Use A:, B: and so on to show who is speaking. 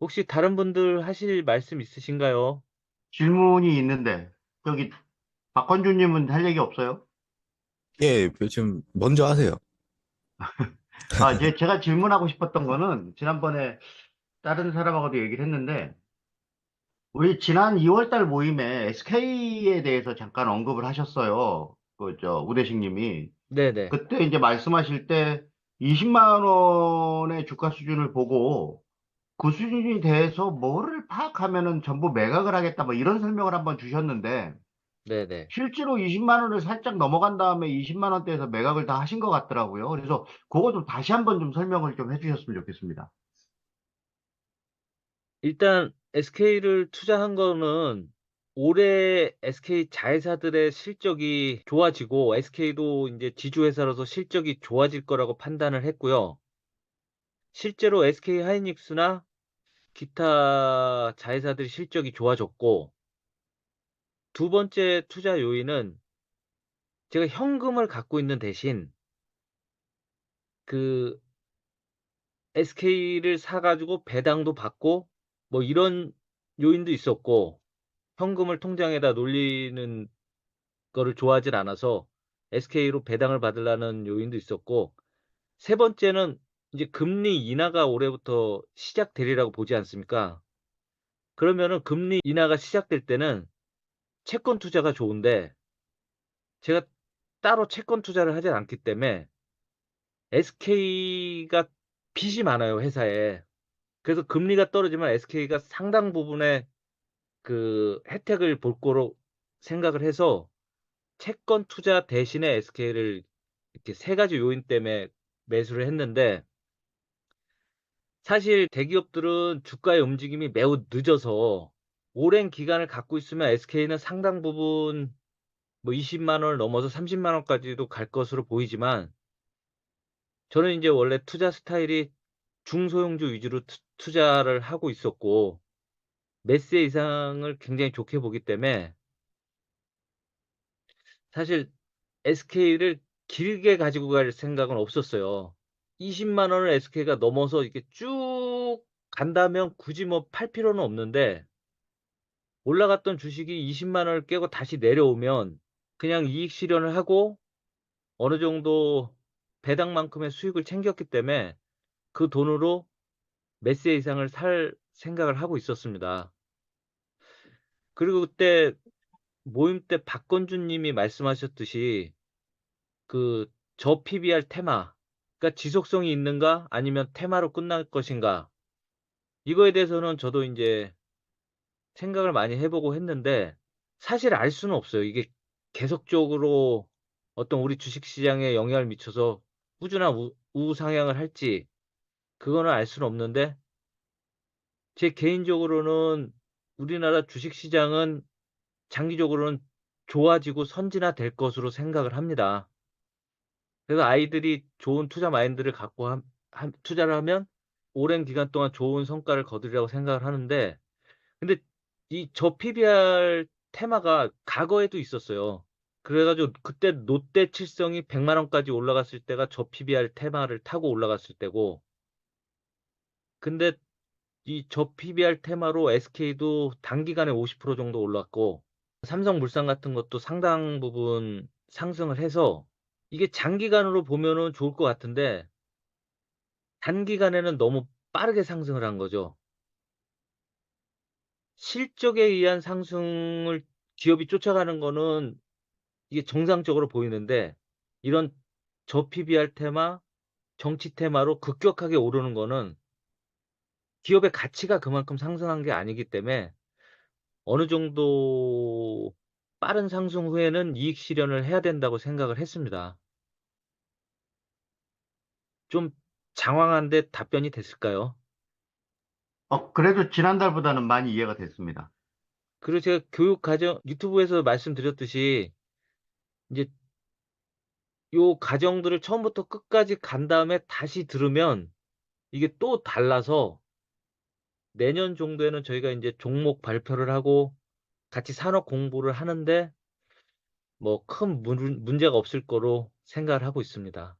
A: 혹시 다른 분들 하실 말씀 있으신가요?
B: 질문이 있는데, 저기, 박건주님은 할 얘기 없어요?
C: 예, 지금 먼저 하세요.
B: 아, 이제 제가 질문하고 싶었던 거는, 지난번에 다른 사람하고도 얘기를 했는데, 우리 지난 2월 달 모임에 SK에 대해서 잠깐 언급을 하셨어요. 우대식 님이.
A: 네네.
B: 그때 이제 말씀하실 때 20만 원의 주가 수준을 보고 그 수준이 대해서 뭐를 파악하면은 전부 매각을 하겠다, 뭐 이런 설명을 한번 주셨는데,
A: 네네.
B: 실제로 20만 원을 살짝 넘어간 다음에 20만 원대에서 매각을 다 하신 것 같더라고요. 그래서 그거 좀 다시 한번 좀 설명을 좀 해주셨으면 좋겠습니다.
A: 일단 SK를 투자한 거는 올해 SK 자회사들의 실적이 좋아지고 SK도 이제 지주회사로서 실적이 좋아질 거라고 판단을 했고요. 실제로 SK 하이닉스나 기타 자회사들의 실적이 좋아졌고, 두 번째 투자 요인은 제가 현금을 갖고 있는 대신 그 SK를 사가지고 배당도 받고 뭐 이런 요인도 있었고, 현금을 통장에다 놀리는 거를 좋아하질 않아서 SK로 배당을 받으려는 요인도 있었고, 세 번째는 이제 금리 인하가 올해부터 시작되리라고 보지 않습니까? 그러면은 금리 인하가 시작될 때는 채권 투자가 좋은데, 제가 따로 채권 투자를 하지 않기 때문에 SK가 빚이 많아요, 회사에. 그래서 금리가 떨어지면 SK가 상당 부분의 그 혜택을 볼 거로 생각을 해서 채권 투자 대신에 SK를 이렇게 세 가지 요인 때문에 매수를 했는데, 사실 대기업들은 주가의 움직임이 매우 늦어서 오랜 기간을 갖고 있으면 SK는 상당 부분 뭐 20만 원을 넘어서 30만 원까지도 갈 것으로 보이지만, 저는 이제 원래 투자 스타일이 중소형주 위주로 투자를 하고 있었고 매수의 이상을 굉장히 좋게 보기 때문에 사실 SK를 길게 가지고 갈 생각은 없었어요. 20만 원을 SK가 넘어서 이렇게 쭉 간다면 굳이 뭐 팔 필요는 없는데, 올라갔던 주식이 20만 원을 깨고 다시 내려오면 그냥 이익 실현을 하고 어느 정도 배당만큼의 수익을 챙겼기 때문에 그 돈으로 몇 세 이상을 살 생각을 하고 있었습니다. 그리고 그때 모임 때 박건준 님이 말씀하셨듯이 그 저 PBR 테마, 그러니까 지속성이 있는가 아니면 테마로 끝날 것인가, 이거에 대해서는 저도 이제 생각을 많이 해보고 했는데 사실 알 수는 없어요. 이게 계속적으로 어떤 우리 주식시장에 영향을 미쳐서 꾸준한 우상향을 할지 그거는 알 수는 없는데, 제 개인적으로는 우리나라 주식시장은 장기적으로는 좋아지고 선진화될 것으로 생각을 합니다. 그래서 아이들이 좋은 투자 마인드를 갖고 투자를 하면 오랜 기간 동안 좋은 성과를 거두리라고 생각을 하는데, 근데 이 저 PBR 테마가 과거에도 있었어요. 그래가지고 그때 롯데 칠성이 100만 원까지 올라갔을 때가 저 PBR 테마를 타고 올라갔을 때고, 근데 이 저 PBR 테마로 SK도 단기간에 50% 정도 올랐고 삼성물산 같은 것도 상당 부분 상승을 해서 이게 장기간으로 보면은 좋을 것 같은데 단기간에는 너무 빠르게 상승을 한 거죠. 실적에 의한 상승을 기업이 쫓아가는 거는 이게 정상적으로 보이는데, 이런 저 PBR 테마, 정치 테마로 급격하게 오르는 거는 기업의 가치가 그만큼 상승한 게 아니기 때문에 어느 정도 빠른 상승 후에는 이익 실현을 해야 된다고 생각을 했습니다. 좀 장황한데 답변이 됐을까요?
B: 그래도 지난달보다는 많이 이해가 됐습니다.
A: 그리고 제가 교육 과정 유튜브에서 말씀드렸듯이 이제 요 과정들을 처음부터 끝까지 간 다음에 다시 들으면 이게 또 달라서 내년 정도에는 저희가 이제 종목 발표를 하고 같이 산업 공부를 하는데 뭐 큰 문제가 없을 거로 생각을 하고 있습니다.